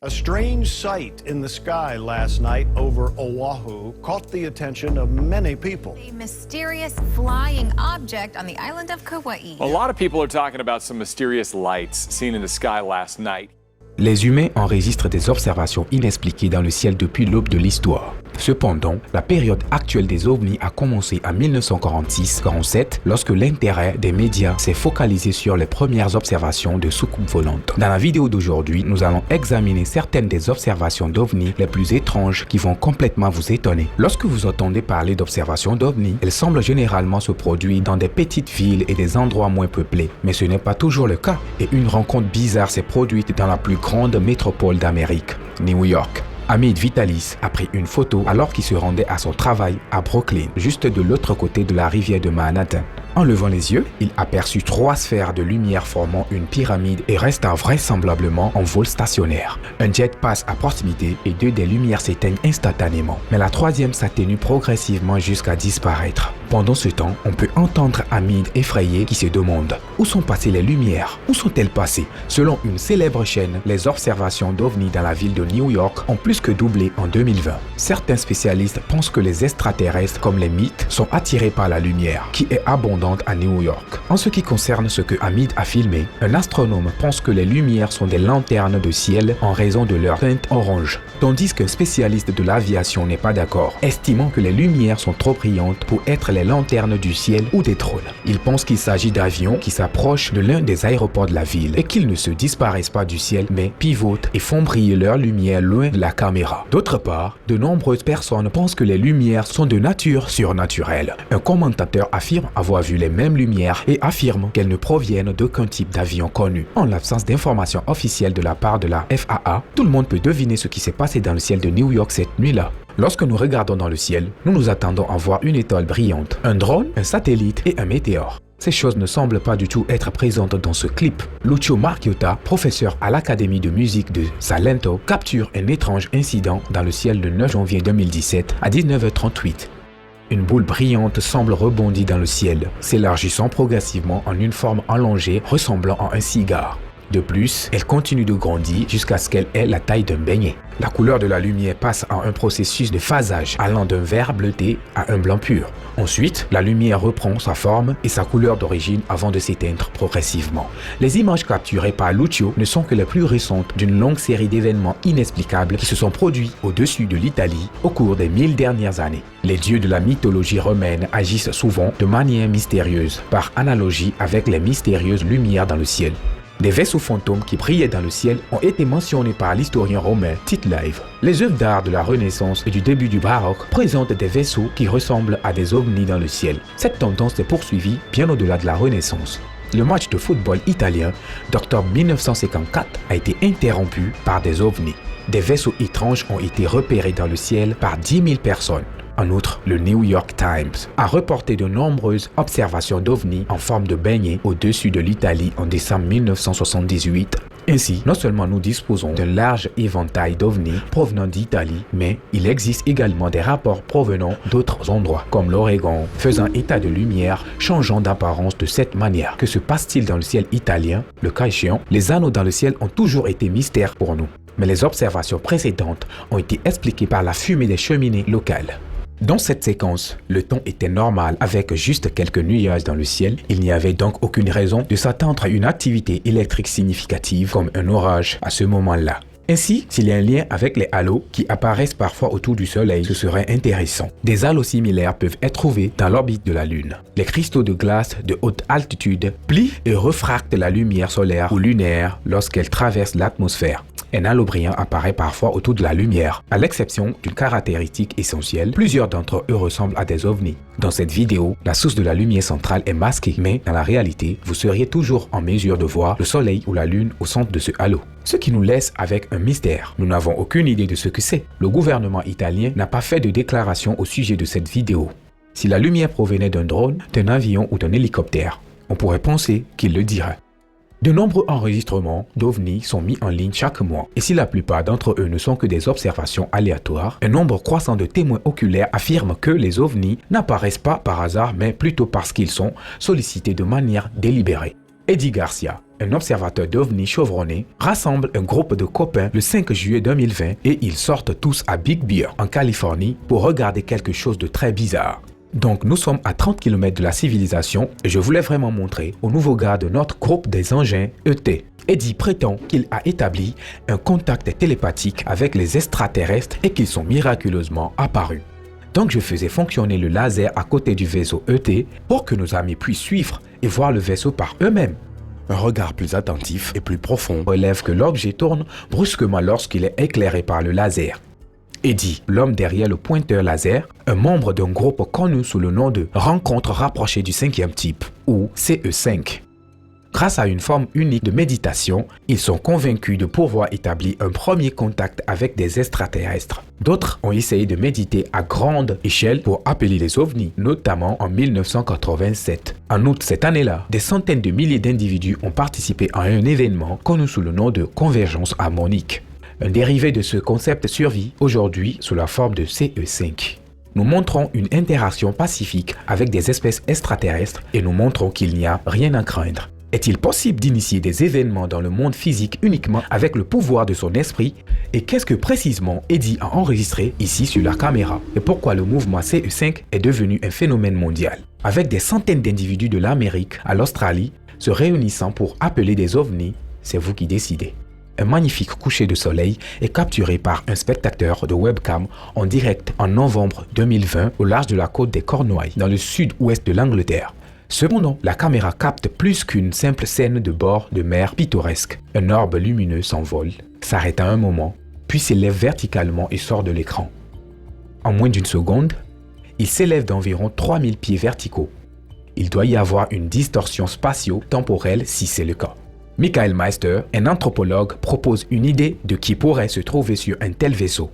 A strange sight in the sky last night over Oahu caught the attention of many people. A mysterious flying object on the island of Kauai. A lot of people are talking about some mysterious lights seen in the sky last night. Les humains enregistrent des observations inexpliquées dans le ciel depuis l'aube de l'histoire. Cependant, la période actuelle des ovnis a commencé en 1946-47 lorsque l'intérêt des médias s'est focalisé sur les premières observations de soucoupes volantes. Dans la vidéo d'aujourd'hui, nous allons examiner certaines des observations d'ovnis les plus étranges qui vont complètement vous étonner. Lorsque vous entendez parler d'observations d'ovnis, elles semblent généralement se produire dans des petites villes et des endroits moins peuplés. Mais ce n'est pas toujours le cas et une rencontre bizarre s'est produite dans la plus grande métropole d'Amérique, New York. Hamid Vitalis a pris une photo alors qu'il se rendait à son travail à Brooklyn, juste de l'autre côté de la rivière de Manhattan. En levant les yeux, il aperçut 3 sphères de lumière formant une pyramide et restant vraisemblablement en vol stationnaire. Un jet passe à proximité et 2 des lumières s'éteignent instantanément, mais la 3e s'atténue progressivement jusqu'à disparaître. Pendant ce temps, on peut entendre Hamid effrayé qui se demande « Où sont passées les lumières? Où sont-elles passées ?» Selon une célèbre chaîne, les observations d'ovnis dans la ville de New York ont plus que doublé en 2020. Certains spécialistes pensent que les extraterrestres comme les mythes sont attirés par la lumière, qui est abondante à New York. En ce qui concerne ce que Hamid a filmé, un astronome pense que les lumières sont des lanternes de ciel en raison de leur teinte orange, tandis qu'un spécialiste de l'aviation n'est pas d'accord, estimant que les lumières sont trop brillantes pour être les lanternes du ciel ou des drones. Il pense qu'il s'agit d'avions qui s'approchent de l'un des aéroports de la ville et qu'ils ne se disparaissent pas du ciel mais pivotent et font briller leur lumière loin de la caméra. D'autre part, de nombreuses personnes pensent que les lumières sont de nature surnaturelle. Un commentateur affirme avoir vu les mêmes lumières et affirme qu'elles ne proviennent d'aucun type d'avion connu. En l'absence d'informations officielles de la part de la FAA, tout le monde peut deviner ce qui s'est passé dans le ciel de New York cette nuit-là. Lorsque nous regardons dans le ciel, nous nous attendons à voir une étoile brillante, un drone, un satellite et un météore. Ces choses ne semblent pas du tout être présentes dans ce clip. Lucio Marchiota, professeur à l'Académie de musique de Salento, capture un étrange incident dans le ciel le 9 janvier 2017 à 19h38. Une boule brillante semble rebondir dans le ciel, s'élargissant progressivement en une forme allongée ressemblant à un cigare. De plus, elle continue de grandir jusqu'à ce qu'elle ait la taille d'un beignet. La couleur de la lumière passe en un processus de phasage allant d'un vert bleuté à un blanc pur. Ensuite, la lumière reprend sa forme et sa couleur d'origine avant de s'éteindre progressivement. Les images capturées par Lucio ne sont que les plus récentes d'une longue série d'événements inexplicables qui se sont produits au-dessus de l'Italie au cours des 1000 dernières années. Les dieux de la mythologie romaine agissent souvent de manière mystérieuse, par analogie avec les mystérieuses lumières dans le ciel. Des vaisseaux fantômes qui brillaient dans le ciel ont été mentionnés par l'historien romain Tite Live. Les œuvres d'art de la Renaissance et du début du baroque présentent des vaisseaux qui ressemblent à des ovnis dans le ciel. Cette tendance s'est poursuivie bien au-delà de la Renaissance. Le match de football italien d'octobre 1954 a été interrompu par des ovnis. Des vaisseaux étranges ont été repérés dans le ciel par 10 000 personnes. En outre, le New York Times a reporté de nombreuses observations d'ovnis en forme de beignets au-dessus de l'Italie en décembre 1978. Ainsi, non seulement nous disposons d'un large éventail d'ovnis provenant d'Italie, mais il existe également des rapports provenant d'autres endroits, comme l'Oregon, faisant état de lumière changeant d'apparence de cette manière. Que se passe-t-il dans le ciel italien? Le cas échéant, les anneaux dans le ciel ont toujours été mystères pour nous. Mais les observations précédentes ont été expliquées par la fumée des cheminées locales. Dans cette séquence, le temps était normal avec juste quelques nuages dans le ciel. Il n'y avait donc aucune raison de s'attendre à une activité électrique significative comme un orage à ce moment-là. Ainsi, s'il y a un lien avec les halos qui apparaissent parfois autour du Soleil, ce serait intéressant. Des halos similaires peuvent être trouvés dans l'orbite de la Lune. Les cristaux de glace de haute altitude plient et refractent la lumière solaire ou lunaire lorsqu'elle traverse l'atmosphère. Un halo brillant apparaît parfois autour de la lumière. À l'exception d'une caractéristique essentielle, plusieurs d'entre eux ressemblent à des ovnis. Dans cette vidéo, la source de la lumière centrale est masquée, mais dans la réalité, vous seriez toujours en mesure de voir le Soleil ou la Lune au centre de ce halo. Ce qui nous laisse avec un mystère. Nous n'avons aucune idée de ce que c'est. Le gouvernement italien n'a pas fait de déclaration au sujet de cette vidéo. Si la lumière provenait d'un drone, d'un avion ou d'un hélicoptère, on pourrait penser qu'il le dirait. De nombreux enregistrements d'ovnis sont mis en ligne chaque mois, et si la plupart d'entre eux ne sont que des observations aléatoires, un nombre croissant de témoins oculaires affirment que les ovnis n'apparaissent pas par hasard, mais plutôt parce qu'ils sont sollicités de manière délibérée. Eddie Garcia, un observateur d'OVNI chevronné, rassemble un groupe de copains le 5 juillet 2020 et ils sortent tous à Big Bear, en Californie, pour regarder quelque chose de très bizarre. Donc nous sommes à 30 km de la civilisation et je voulais vraiment montrer au nouveau gars de notre groupe des engins ET. Eddie prétend qu'il a établi un contact télépathique avec les extraterrestres et qu'ils sont miraculeusement apparus. Donc je faisais fonctionner le laser à côté du vaisseau ET pour que nos amis puissent suivre et voir le vaisseau par eux-mêmes. Un regard plus attentif et plus profond relève que l'objet tourne brusquement lorsqu'il est éclairé par le laser. Eddie, l'homme derrière le pointeur laser, un membre d'un groupe connu sous le nom de Rencontre rapprochée du cinquième type, ou CE5. Grâce à une forme unique de méditation, ils sont convaincus de pouvoir établir un premier contact avec des extraterrestres. D'autres ont essayé de méditer à grande échelle pour appeler les ovnis, notamment en 1987. En août cette année-là, des centaines de milliers d'individus ont participé à un événement connu sous le nom de convergence harmonique. Un dérivé de ce concept survit aujourd'hui sous la forme de CE5. Nous montrons une interaction pacifique avec des espèces extraterrestres et nous montrons qu'il n'y a rien à craindre. Est-il possible d'initier des événements dans le monde physique uniquement avec le pouvoir de son esprit? Et qu'est-ce que précisément Eddie a enregistré ici sur la caméra? Et pourquoi le mouvement CE5 est devenu un phénomène mondial? Avec des centaines d'individus de l'Amérique à l'Australie se réunissant pour appeler des ovnis, c'est vous qui décidez. Un magnifique coucher de soleil est capturé par un spectateur de webcam en direct en novembre 2020 au large de la côte des Cornouailles, dans le sud-ouest de l'Angleterre. Cependant, la caméra capte plus qu'une simple scène de bord de mer pittoresque. Un orbe lumineux s'envole, s'arrête à un moment, puis s'élève verticalement et sort de l'écran. En moins d'une seconde, il s'élève d'environ 3000 pieds verticaux. Il doit y avoir une distorsion spatio-temporelle si c'est le cas. Michael Meister, un anthropologue, propose une idée de qui pourrait se trouver sur un tel vaisseau.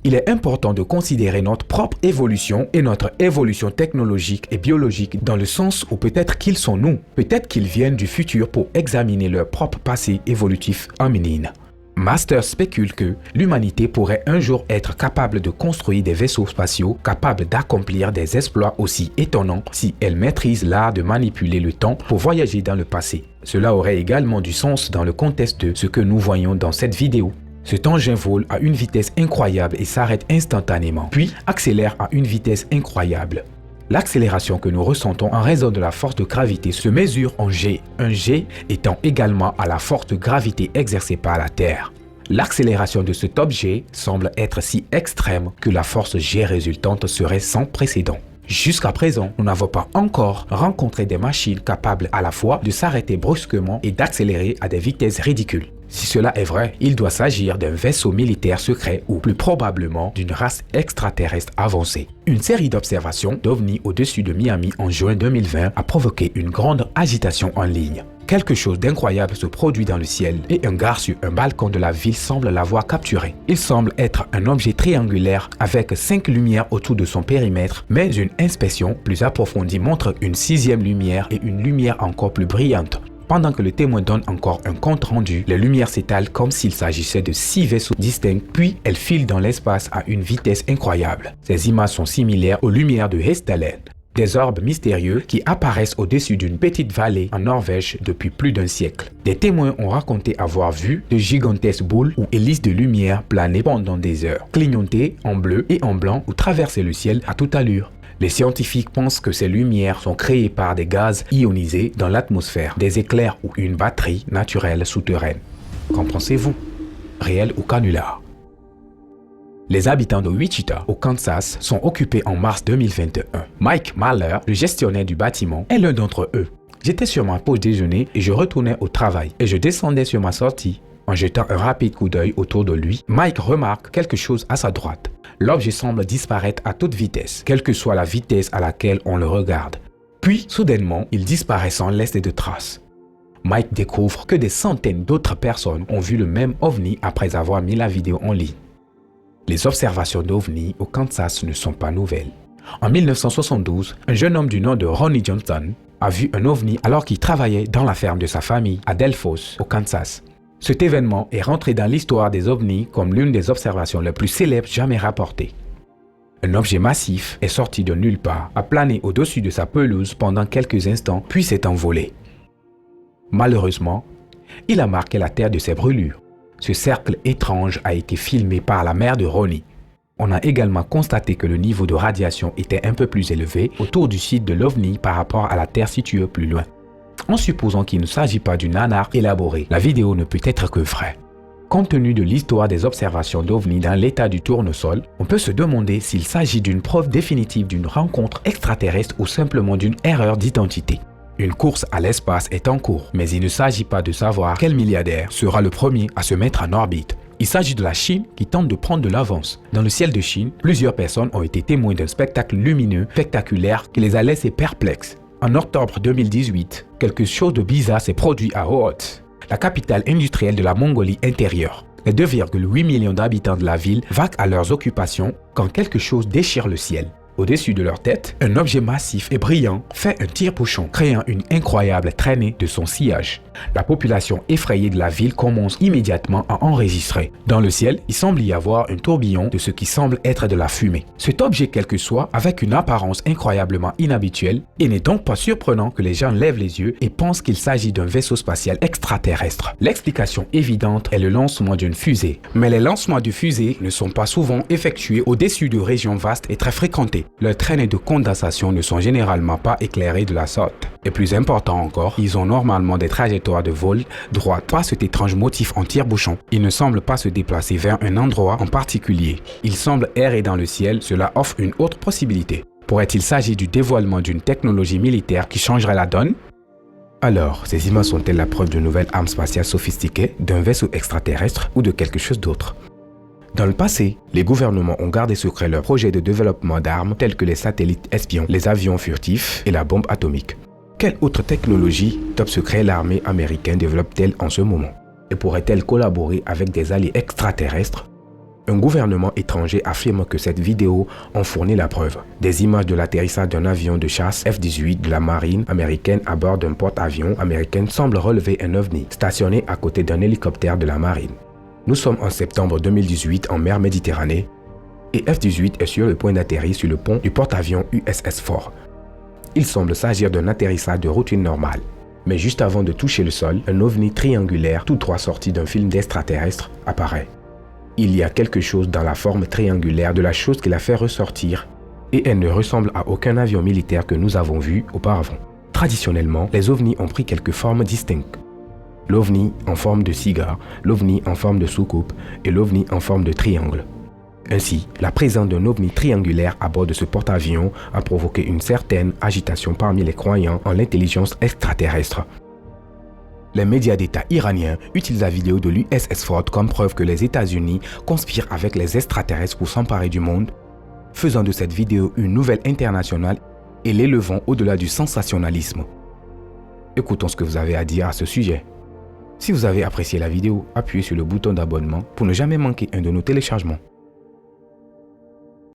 Il est important de considérer notre propre évolution et notre évolution technologique et biologique dans le sens où peut-être qu'ils sont nous, peut-être qu'ils viennent du futur pour examiner leur propre passé évolutif hominin. Master spécule que l'humanité pourrait un jour être capable de construire des vaisseaux spatiaux capables d'accomplir des exploits aussi étonnants si elle maîtrise l'art de manipuler le temps pour voyager dans le passé. Cela aurait également du sens dans le contexte de ce que nous voyons dans cette vidéo. Cet engin vole à une vitesse incroyable et s'arrête instantanément, puis accélère à une vitesse incroyable. L'accélération que nous ressentons en raison de la force de gravité se mesure en G, un G étant également à la force de gravité exercée par la Terre. L'accélération de cet objet semble être si extrême que la force G résultante serait sans précédent. Jusqu'à présent, nous n'avons pas encore rencontré des machines capables à la fois de s'arrêter brusquement et d'accélérer à des vitesses ridicules. Si cela est vrai, il doit s'agir d'un vaisseau militaire secret ou plus probablement d'une race extraterrestre avancée. Une série d'observations d'OVNI au-dessus de Miami en juin 2020 a provoqué une grande agitation en ligne. Quelque chose d'incroyable se produit dans le ciel et un gars sur un balcon de la ville semble l'avoir capturé. Il semble être un objet triangulaire avec 5 lumières autour de son périmètre, mais une inspection plus approfondie montre une 6e lumière et une lumière encore plus brillante. Pendant que le témoin donne encore un compte rendu, les lumières s'étalent comme s'il s'agissait de 6 vaisseaux distincts, puis elles filent dans l'espace à une vitesse incroyable. Ces images sont similaires aux lumières de Hestalen, des orbes mystérieux qui apparaissent au-dessus d'une petite vallée en Norvège depuis plus d'un siècle. Des témoins ont raconté avoir vu de gigantesques boules ou hélices de lumière planer pendant des heures, clignoter en bleu et en blanc ou traverser le ciel à toute allure. Les scientifiques pensent que ces lumières sont créées par des gaz ionisés dans l'atmosphère, des éclairs ou une batterie naturelle souterraine. Qu'en pensez-vous? Réel ou canular? Les habitants de Wichita, au Kansas, sont occupés en mars 2021. Mike Mahler, le gestionnaire du bâtiment, est l'un d'entre eux. J'étais sur ma pause déjeuner et je retournais au travail et je descendais sur ma sortie. En jetant un rapide coup d'œil autour de lui, Mike remarque quelque chose à sa droite. L'objet semble disparaître à toute vitesse, quelle que soit la vitesse à laquelle on le regarde. Puis, soudainement, il disparaît sans laisser de traces. Mike découvre que des centaines d'autres personnes ont vu le même ovni après avoir mis la vidéo en ligne. Les observations d'ovnis au Kansas ne sont pas nouvelles. En 1972, un jeune homme du nom de Ronnie Johnson a vu un ovni alors qu'il travaillait dans la ferme de sa famille à Delphos, au Kansas. Cet événement est rentré dans l'histoire des ovnis comme l'une des observations les plus célèbres jamais rapportées. Un objet massif est sorti de nulle part, a plané au-dessus de sa pelouse pendant quelques instants, puis s'est envolé. Malheureusement, il a marqué la terre de ses brûlures. Ce cercle étrange a été filmé par la mère de Ronnie. On a également constaté que le niveau de radiation était un peu plus élevé autour du site de l'OVNI par rapport à la Terre située plus loin. En supposant qu'il ne s'agit pas d'une nanar élaborée, la vidéo ne peut être que vraie. Compte tenu de l'histoire des observations d'OVNI dans l'état du tournesol, on peut se demander s'il s'agit d'une preuve définitive d'une rencontre extraterrestre ou simplement d'une erreur d'identité. Une course à l'espace est en cours, mais il ne s'agit pas de savoir quel milliardaire sera le premier à se mettre en orbite. Il s'agit de la Chine qui tente de prendre de l'avance. Dans le ciel de Chine, plusieurs personnes ont été témoins d'un spectacle lumineux, spectaculaire, qui les a laissés perplexes. En octobre 2018, quelque chose de bizarre s'est produit à Oot, la capitale industrielle de la Mongolie intérieure. Les 2,8 millions d'habitants de la ville vaquent à leurs occupations quand quelque chose déchire le ciel. Au-dessus de leur tête, un objet massif et brillant fait un tire-bouchon, créant une incroyable traînée de son sillage. La population effrayée de la ville commence immédiatement à enregistrer. Dans le ciel, il semble y avoir un tourbillon de ce qui semble être de la fumée. Cet objet, quel que soit, avec une apparence incroyablement inhabituelle, il n'est donc pas surprenant que les gens lèvent les yeux et pensent qu'il s'agit d'un vaisseau spatial extraterrestre. L'explication évidente est le lancement d'une fusée. Mais les lancements de fusées ne sont pas souvent effectués au-dessus de régions vastes et très fréquentées. Leurs traînées de condensation ne sont généralement pas éclairées de la sorte. Et plus important encore, ils ont normalement des trajectoires de vol droites, pas cet étrange motif en tire-bouchon. Ils ne semblent pas se déplacer vers un endroit en particulier. Ils semblent errer dans le ciel, cela offre une autre possibilité. Pourrait-il s'agir du dévoilement d'une technologie militaire qui changerait la donne? Alors, ces images sont-elles la preuve d'une nouvelle arme spatiale sophistiquée, d'un vaisseau extraterrestre ou de quelque chose d'autre? Dans le passé, les gouvernements ont gardé secret leurs projets de développement d'armes tels que les satellites espions, les avions furtifs et la bombe atomique. Quelle autre technologie top secret l'armée américaine développe-t-elle en ce moment? Et pourrait-elle collaborer avec des alliés extraterrestres? Un gouvernement étranger affirme que cette vidéo en fournit la preuve. Des images de l'atterrissage d'un avion de chasse F-18 de la marine américaine à bord d'un porte-avions américain semblent relever un ovni stationné à côté d'un hélicoptère de la marine. Nous sommes en septembre 2018 en mer Méditerranée et F-18 est sur le point d'atterrir sur le pont du porte-avions USS Ford. Il semble s'agir d'un atterrissage de routine normale. Mais juste avant de toucher le sol, un ovni triangulaire tout droit sorti d'un film d'extraterrestre apparaît. Il y a quelque chose dans la forme triangulaire de la chose qui la fait ressortir et elle ne ressemble à aucun avion militaire que nous avons vu auparavant. Traditionnellement, les ovnis ont pris quelques formes distinctes. L'ovni en forme de cigare, l'ovni en forme de soucoupe et l'ovni en forme de triangle. Ainsi, la présence d'un ovni triangulaire à bord de ce porte-avions a provoqué une certaine agitation parmi les croyants en l'intelligence extraterrestre. Les médias d'État iraniens utilisent la vidéo de l'USS Ford comme preuve que les États-Unis conspirent avec les extraterrestres pour s'emparer du monde, faisant de cette vidéo une nouvelle internationale et l'élevant au-delà du sensationnalisme. Écoutons ce que vous avez à dire à ce sujet. Si vous avez apprécié la vidéo, appuyez sur le bouton d'abonnement pour ne jamais manquer un de nos téléchargements.